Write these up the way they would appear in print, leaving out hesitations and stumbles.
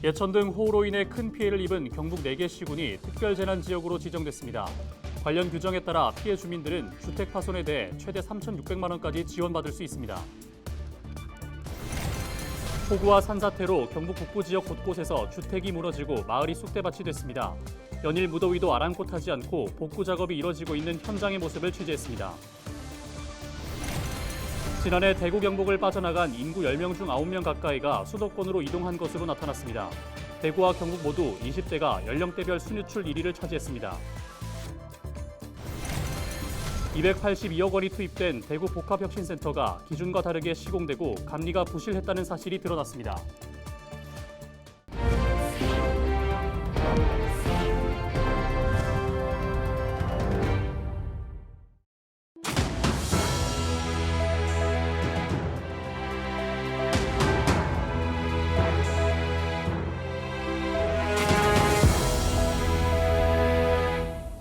예천 등 호우로 인해 큰 피해를 입은 경북 4개 시군이 특별재난지역으로 지정됐습니다. 관련 규정에 따라 피해 주민들은 주택 파손에 대해 최대 3,600만 원까지 지원받을 수 있습니다. 폭우와 산사태로 경북 북부 지역 곳곳에서 주택이 무너지고 마을이 쑥대밭이 됐습니다. 연일 무더위도 아랑곳하지 않고 복구 작업이 이뤄지고 있는 현장의 모습을 취재했습니다. 지난해 대구 경북을 빠져나간 인구 10명 중 9명 가까이가 수도권으로 이동한 것으로 나타났습니다. 대구와 경북 모두 20대가 연령대별 순유출 1위를 차지했습니다. 282억 원이 투입된 대구 복합혁신센터가 기준과 다르게 시공되고 감리가 부실했다는 사실이 드러났습니다.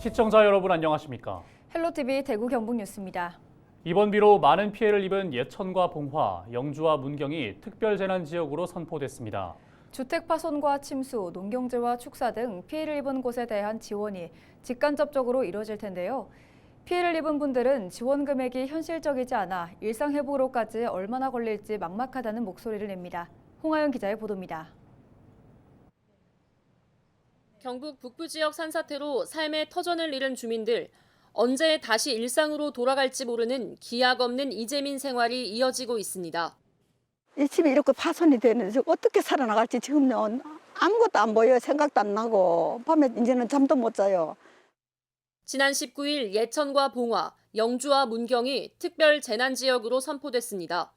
시청자 여러분 안녕하십니까? 헬로티비 대구 경북 뉴스입니다. 이번 비로 많은 피해를 입은 예천과 봉화, 영주와 문경이 특별재난지역으로 선포됐습니다. 주택 파손과 침수, 농경재와 축사 등 피해를 입은 곳에 대한 지원이 직간접적으로 이뤄질 텐데요. 피해를 입은 분들은 지원 금액이 현실적이지 않아 일상 회복으로까지 얼마나 걸릴지 막막하다는 목소리를 냅니다. 홍하영 기자의 보도입니다. 경북 북부 지역 산사태로 삶의 터전을 잃은 주민들, 언제 다시 일상으로 돌아갈지 모르는 기약 없는 이재민 생활이 이어지고 있습니다. 이 집이 이렇게 파손이 되는데 어떻게 살아나갈지 지금은 아무것도 안 보여요. 생각도 안 나고 밤에 이제는 잠도 못 자요. 지난 19일 예천과 봉화, 영주와 문경이 특별 재난지역으로 선포됐습니다.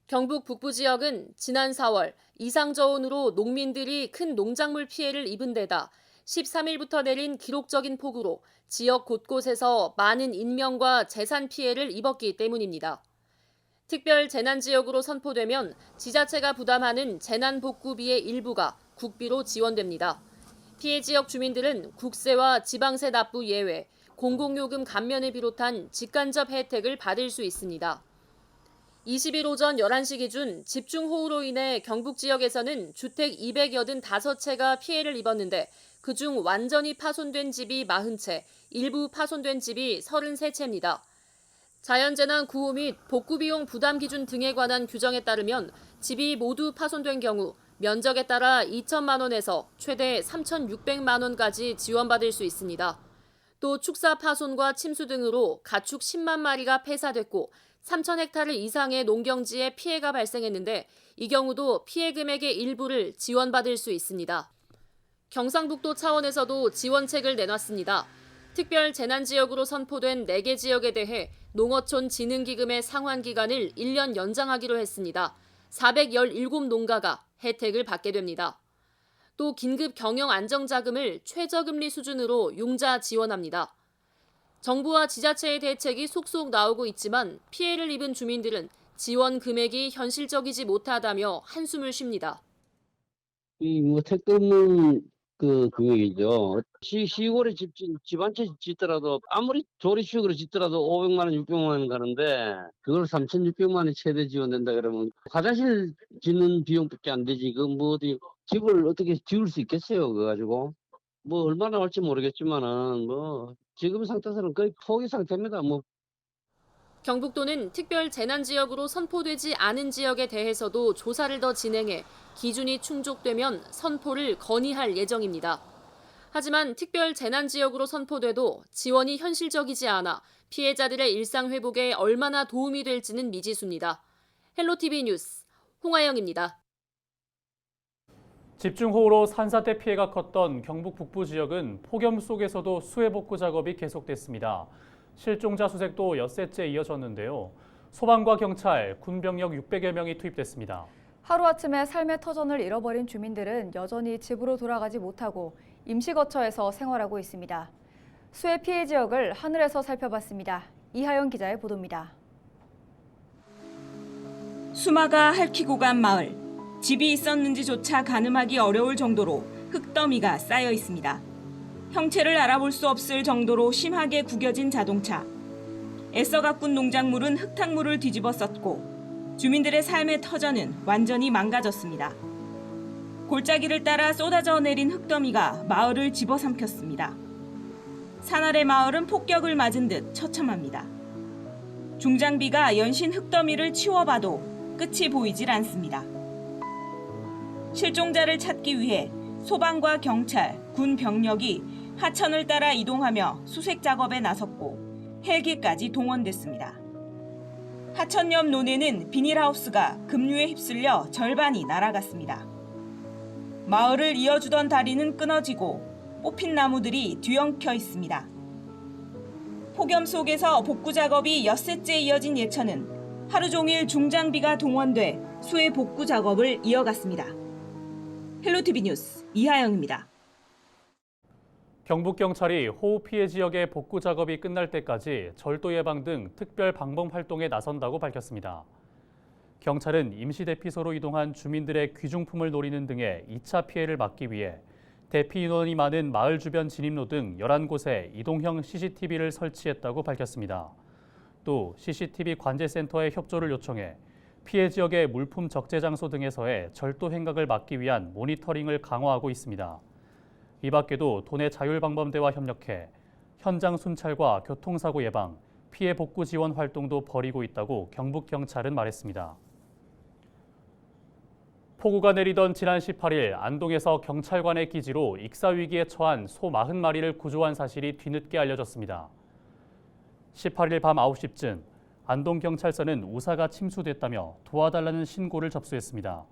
경북 북부 지역은 지난 4월 이상저온으로 농민들이 큰 농작물 피해를 입은 데다 13일부터 내린 기록적인 폭우로 지역 곳곳에서 많은 인명과 재산 피해를 입었기 때문입니다. 특별 재난지역으로 선포되면 지자체가 부담하는 재난복구비의 일부가 국비로 지원됩니다. 피해 지역 주민들은 국세와 지방세 납부 예외, 공공요금 감면을 비롯한 직간접 혜택을 받을 수 있습니다. 20일 오전 11시 기준 집중호우로 인해 경북 지역에서는 주택 285채가 피해를 입었는데 그중 완전히 파손된 집이 40채, 일부 파손된 집이 33채입니다. 자연재난 구호 및 복구비용 부담 기준 등에 관한 규정에 따르면 집이 모두 파손된 경우 면적에 따라 2천만 원에서 최대 3,600만 원까지 지원받을 수 있습니다. 또 축사 파손과 침수 등으로 가축 10만 마리가 폐사됐고 3,000헥타르 이상의 농경지에 피해가 발생했는데 이 경우도 피해 금액의 일부를 지원받을 수 있습니다. 경상북도 차원에서도 지원책을 내놨습니다. 특별 재난지역으로 선포된 4개 지역에 대해 농어촌 진흥기금의 상환 기간을 1년 연장하기로 했습니다. 417농가가 혜택을 받게 됩니다. 또 긴급 경영 안정자금을 최저금리 수준으로 융자 지원합니다. 정부와 지자체의 대책이 속속 나오고 있지만 피해를 입은 주민들은 지원 금액이 현실적이지 못하다며 한숨을 쉽니다. 택배문 금액이죠. 시골에 집 한 채 짓더라도 아무리 조립식으로 짓더라도 500만 원, 600만 원 가는데 그걸 3,600만 원이 최대 지원된다 그러면 화장실 짓는 비용밖에 안 되지. 어디 집을 어떻게 지을 수 있겠어요? 그거 가지고 얼마나 할지 모르겠지만은 지금 상태에서는 거의 포기 상태입니다. 경북도는 특별 재난지역으로 선포되지 않은 지역에 대해서도 조사를 더 진행해 기준이 충족되면 선포를 건의할 예정입니다. 하지만 특별 재난지역으로 선포돼도 지원이 현실적이지 않아 피해자들의 일상 회복에 얼마나 도움이 될지는 미지수입니다. 헬로티비 뉴스 홍하영입니다. 집중호우로 산사태 피해가 컸던 경북 북부 지역은 폭염 속에서도 수해복구 작업이 계속됐습니다. 실종자 수색도 엿새째 이어졌는데요. 소방과 경찰, 군병력 600여 명이 투입됐습니다. 하루아침에 삶의 터전을 잃어버린 주민들은 여전히 집으로 돌아가지 못하고 임시거처에서 생활하고 있습니다. 수해 피해 지역을 하늘에서 살펴봤습니다. 이하영 기자의 보도입니다. 수마가 핥히고 간 마을. 집이 있었는지조차 가늠하기 어려울 정도로 흙더미가 쌓여 있습니다. 형체를 알아볼 수 없을 정도로 심하게 구겨진 자동차. 애써 가꾼 농작물은 흙탕물을 뒤집어 썼고 주민들의 삶의 터전은 완전히 망가졌습니다. 골짜기를 따라 쏟아져 내린 흙더미가 마을을 집어삼켰습니다. 산 아래 마을은 폭격을 맞은 듯 처참합니다. 중장비가 연신 흙더미를 치워봐도 끝이 보이질 않습니다. 실종자를 찾기 위해 소방과 경찰, 군 병력이 하천을 따라 이동하며 수색 작업에 나섰고 헬기까지 동원됐습니다. 하천 옆 논에는 비닐하우스가 급류에 휩쓸려 절반이 날아갔습니다. 마을을 이어주던 다리는 끊어지고 뽑힌 나무들이 뒤엉켜 있습니다. 폭염 속에서 복구 작업이 엿새째 이어진 예천은 하루 종일 중장비가 동원돼 수해 복구 작업을 이어갔습니다. 헬로티비 뉴스 이하영입니다. 경북경찰이 호우 피해 지역의 복구 작업이 끝날 때까지 절도 예방 등 특별 방범 활동에 나선다고 밝혔습니다. 경찰은 임시대피소로 이동한 주민들의 귀중품을 노리는 등의 2차 피해를 막기 위해 대피 인원이 많은 마을 주변 진입로 등 11곳에 이동형 CCTV를 설치했다고 밝혔습니다. 또 CCTV 관제센터에 협조를 요청해 피해 지역의 물품 적재 장소 등에서의 절도 행각을 막기 위한 모니터링을 강화하고 있습니다. 이 밖에도 도내 자율방범대와 협력해 현장 순찰과 교통사고 예방, 피해 복구 지원 활동도 벌이고 있다고 경북경찰은 말했습니다. 폭우가 내리던 지난 18일 안동에서 경찰관의 기지로 익사위기에 처한 소 40마리를 구조한 사실이 뒤늦게 알려졌습니다. 18일 밤 9시쯤 안동경찰서는 우사가 침수됐다며 도와달라는 신고를 접수했습니다.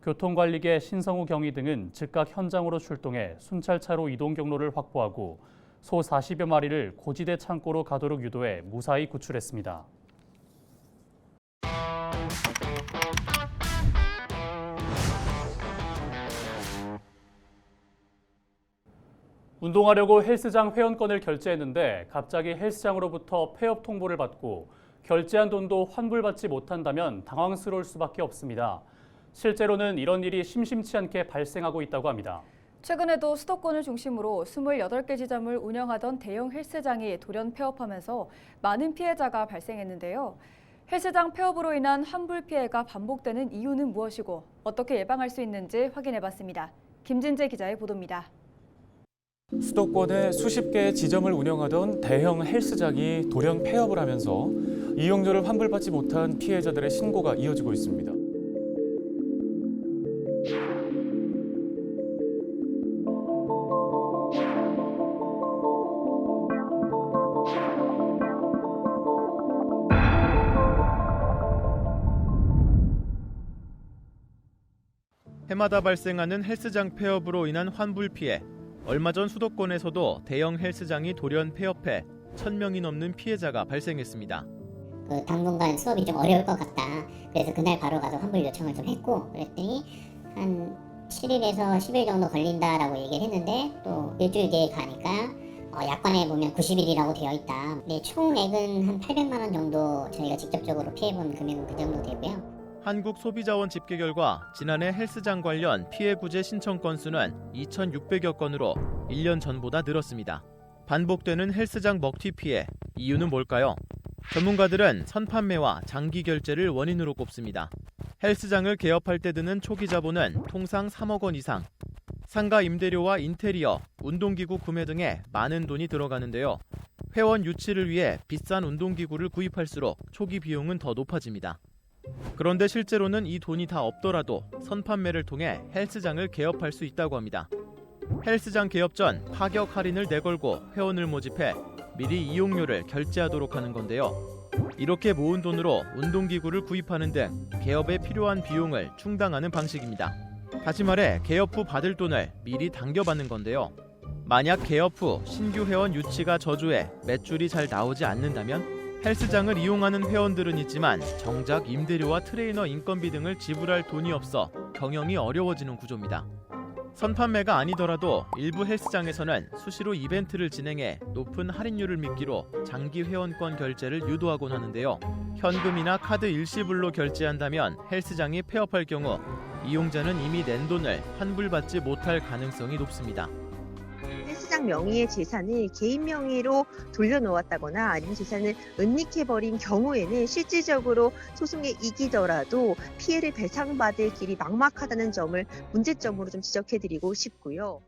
교통관리계 신성우 경위 등은 즉각 현장으로 출동해 순찰차로 이동 경로를 확보하고 소 40여 마리를 고지대 창고로 가도록 유도해 무사히 구출했습니다. 운동하려고 헬스장 회원권을 결제했는데 갑자기 헬스장으로부터 폐업 통보를 받고 결제한 돈도 환불받지 못한다면 당황스러울 수밖에 없습니다. 실제로는 이런 일이 심심치 않게 발생하고 있다고 합니다. 최근에도 수도권을 중심으로 28개 지점을 운영하던 대형 헬스장이 돌연 폐업하면서 많은 피해자가 발생했는데요. 헬스장 폐업으로 인한 환불 피해가 반복되는 이유는 무엇이고 어떻게 예방할 수 있는지 확인해봤습니다. 김진재 기자의 보도입니다. 수도권에 수십 개의 지점을 운영하던 대형 헬스장이 돌연 폐업을 하면서 이용료를 환불받지 못한 피해자들의 신고가 이어지고 있습니다. 해마다 발생하는 헬스장 폐업으로 인한 환불 피해. 얼마 전 수도권에서도 대형 헬스장이 돌연 폐업해 1,000명이 넘는 피해자가 발생했습니다. 당분간 수업이 좀 어려울 것 같다. 그래서 그날 바로 가서 환불 요청을 좀 했고 그랬더니 한 7일에서 10일 정도 걸린다라고 얘기를 했는데 또 일주일 뒤에 가니까 약관에 보면 90일이라고 되어 있다. 네, 총액은 한 800만 원 정도 저희가 직접적으로 피해본 금액은 그 정도 되고요. 한국소비자원 집계 결과 지난해 헬스장 관련 피해 구제 신청 건수는 2,600여 건으로 1년 전보다 늘었습니다. 반복되는 헬스장 먹튀 피해, 이유는 뭘까요? 전문가들은 선판매와 장기 결제를 원인으로 꼽습니다. 헬스장을 개업할 때 드는 초기 자본은 통상 3억 원 이상, 상가 임대료와 인테리어, 운동기구 구매 등에 많은 돈이 들어가는데요. 회원 유치를 위해 비싼 운동기구를 구입할수록 초기 비용은 더 높아집니다. 그런데 실제로는 이 돈이 다 없더라도 선판매를 통해 헬스장을 개업할 수 있다고 합니다. 헬스장 개업 전 파격 할인을 내걸고 회원을 모집해 미리 이용료를 결제하도록 하는 건데요. 이렇게 모은 돈으로 운동기구를 구입하는 등 개업에 필요한 비용을 충당하는 방식입니다. 다시 말해 개업 후 받을 돈을 미리 당겨받는 건데요. 만약 개업 후 신규 회원 유치가 저조해 매출이 잘 나오지 않는다면 헬스장을 이용하는 회원들은 있지만 정작 임대료와 트레이너 인건비 등을 지불할 돈이 없어 경영이 어려워지는 구조입니다. 선판매가 아니더라도 일부 헬스장에서는 수시로 이벤트를 진행해 높은 할인율을 미끼로 장기 회원권 결제를 유도하곤 하는데요. 현금이나 카드 일시불로 결제한다면 헬스장이 폐업할 경우 이용자는 이미 낸 돈을 환불받지 못할 가능성이 높습니다. 헬스장 사람 명의의 재산을 개인 명의로 돌려놓았다거나 아니면 재산을 은닉해버린 경우에는 실질적으로 소송에 이기더라도 피해를 배상받을 길이 막막하다는 점을 문제점으로 좀 지적해드리고 싶고요.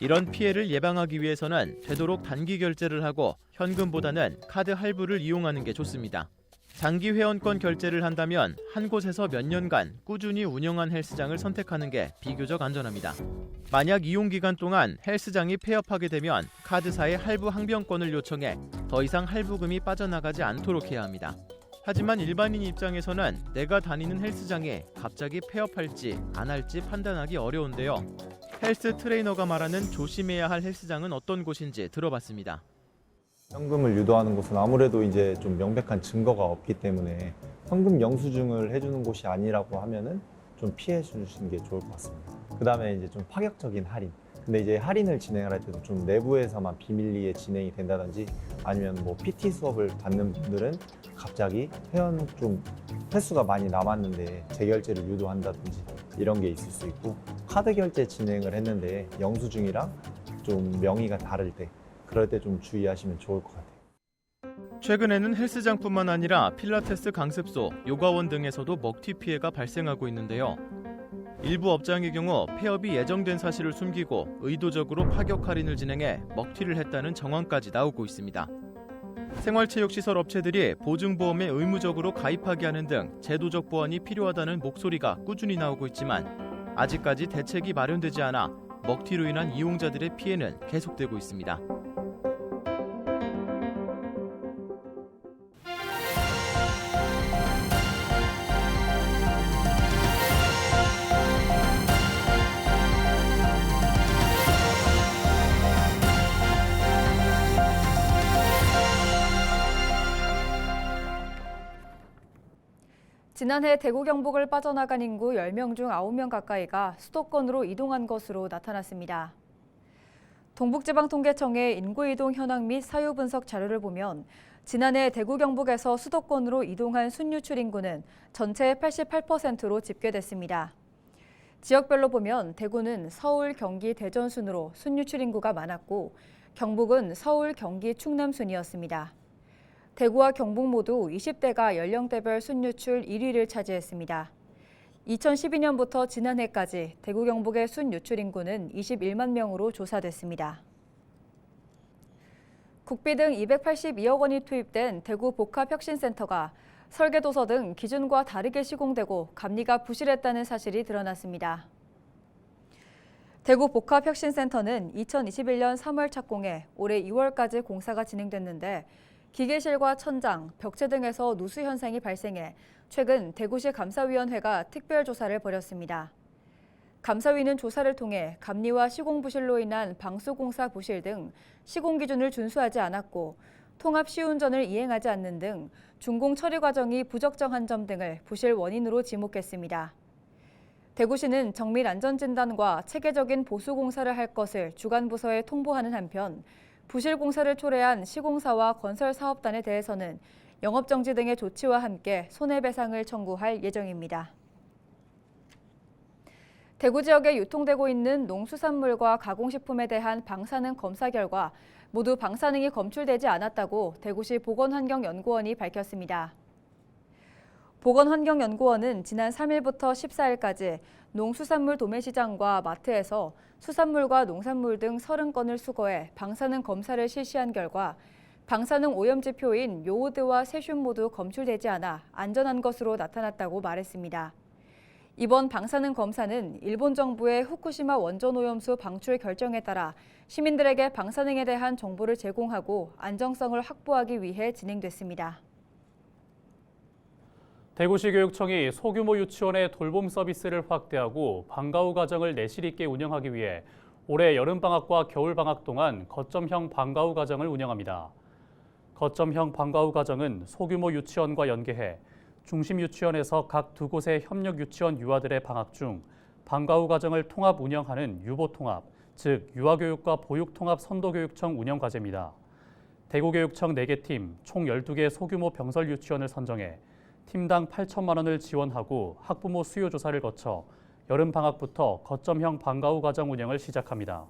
이런 피해를 예방하기 위해서는 되도록 단기 결제를 하고 현금보다는 카드 할부를 이용하는 게 좋습니다. 장기 회원권 결제를 한다면 한 곳에서 몇 년간 꾸준히 운영한 헬스장을 선택하는 게 비교적 안전합니다. 만약 이용 기간 동안 헬스장이 폐업하게 되면 카드사의 할부 항변권을 요청해 더 이상 할부금이 빠져나가지 않도록 해야 합니다. 하지만 일반인 입장에서는 내가 다니는 헬스장이 갑자기 폐업할지 안 할지 판단하기 어려운데요. 헬스 트레이너가 말하는 조심해야 할 헬스장은 어떤 곳인지 들어봤습니다. 현금을 유도하는 곳은 아무래도 이제 좀 명백한 증거가 없기 때문에 현금 영수증을 해주는 곳이 아니라고 하면은 좀 피해 주시는 게 좋을 것 같습니다. 그 다음에 이제 좀 파격적인 할인. 근데 이제 할인을 진행을 할 때도 좀 내부에서만 비밀리에 진행이 된다든지 아니면 뭐 PT 수업을 받는 분들은 갑자기 회원 좀 횟수가 많이 남았는데 재결제를 유도한다든지 이런 게 있을 수 있고, 카드 결제 진행을 했는데 영수증이랑 좀 명의가 다를 때 그럴 때 좀 주의하시면 좋을 것 같아요. 최근에는 헬스장뿐만 아니라 필라테스 강습소, 요가원 등에서도 먹튀 피해가 발생하고 있는데요. 일부 업장의 경우 폐업이 예정된 사실을 숨기고 의도적으로 파격 할인을 진행해 먹튀를 했다는 정황까지 나오고 있습니다. 생활체육시설 업체들이 보증보험에 의무적으로 가입하게 하는 등 제도적 보완이 필요하다는 목소리가 꾸준히 나오고 있지만 아직까지 대책이 마련되지 않아 먹튀로 인한 이용자들의 피해는 계속되고 있습니다. 지난해 대구 경북을 빠져나간 인구 10명 중 9명 가까이가 수도권으로 이동한 것으로 나타났습니다. 동북지방통계청의 인구이동 현황 및 사유 분석 자료를 보면 지난해 대구 경북에서 수도권으로 이동한 순유출 인구는 전체의 88%로 집계됐습니다. 지역별로 보면 대구는 서울, 경기, 대전 순으로 순유출 인구가 많았고 경북은 서울, 경기, 충남 순이었습니다. 대구와 경북 모두 20대가 연령대별 순유출 1위를 차지했습니다. 2012년부터 지난해까지 대구 경북의 순유출 인구는 21만 명으로 조사됐습니다. 국비 등 282억 원이 투입된 대구 복합혁신센터가 설계도서 등 기준과 다르게 시공되고 감리가 부실했다는 사실이 드러났습니다. 대구 복합혁신센터는 2021년 3월 착공해 올해 2월까지 공사가 진행됐는데 기계실과 천장, 벽체 등에서 누수 현상이 발생해 최근 대구시 감사위원회가 특별조사를 벌였습니다. 감사위는 조사를 통해 감리와 시공 부실로 인한 방수공사 부실 등 시공 기준을 준수하지 않았고 통합 시운전을 이행하지 않는 등 준공 처리 과정이 부적정한 점 등을 부실 원인으로 지목했습니다. 대구시는 정밀 안전진단과 체계적인 보수공사를 할 것을 주간 부서에 통보하는 한편 부실 공사를 초래한 시공사와 건설사업단에 대해서는 영업정지 등의 조치와 함께 손해배상을 청구할 예정입니다. 대구 지역에 유통되고 있는 농수산물과 가공식품에 대한 방사능 검사 결과 모두 방사능이 검출되지 않았다고 대구시 보건환경연구원이 밝혔습니다. 보건환경연구원은 지난 3일부터 14일까지 농수산물 도매시장과 마트에서 수산물과 농산물 등 30건을 수거해 방사능 검사를 실시한 결과 방사능 오염지표인 요오드와 세슘 모두 검출되지 않아 안전한 것으로 나타났다고 말했습니다. 이번 방사능 검사는 일본 정부의 후쿠시마 원전오염수 방출 결정에 따라 시민들에게 방사능에 대한 정보를 제공하고 안정성을 확보하기 위해 진행됐습니다. 대구시 교육청이 소규모 유치원의 돌봄 서비스를 확대하고 방과 후 과정을 내실 있게 운영하기 위해 올해 여름방학과 겨울방학 동안 거점형 방과 후 과정을 운영합니다. 거점형 방과 후 과정은 소규모 유치원과 연계해 중심 유치원에서 각 두 곳의 협력 유치원 유아들의 방학 중 방과 후 과정을 통합 운영하는 유보통합, 즉 유아교육과 보육통합 선도교육청 운영 과제입니다. 대구교육청 4개 팀, 총 12개 소규모 병설 유치원을 선정해 팀당 8천만 원을 지원하고 학부모 수요 조사를 거쳐 여름방학부터 거점형 방과 후 과정 운영을 시작합니다.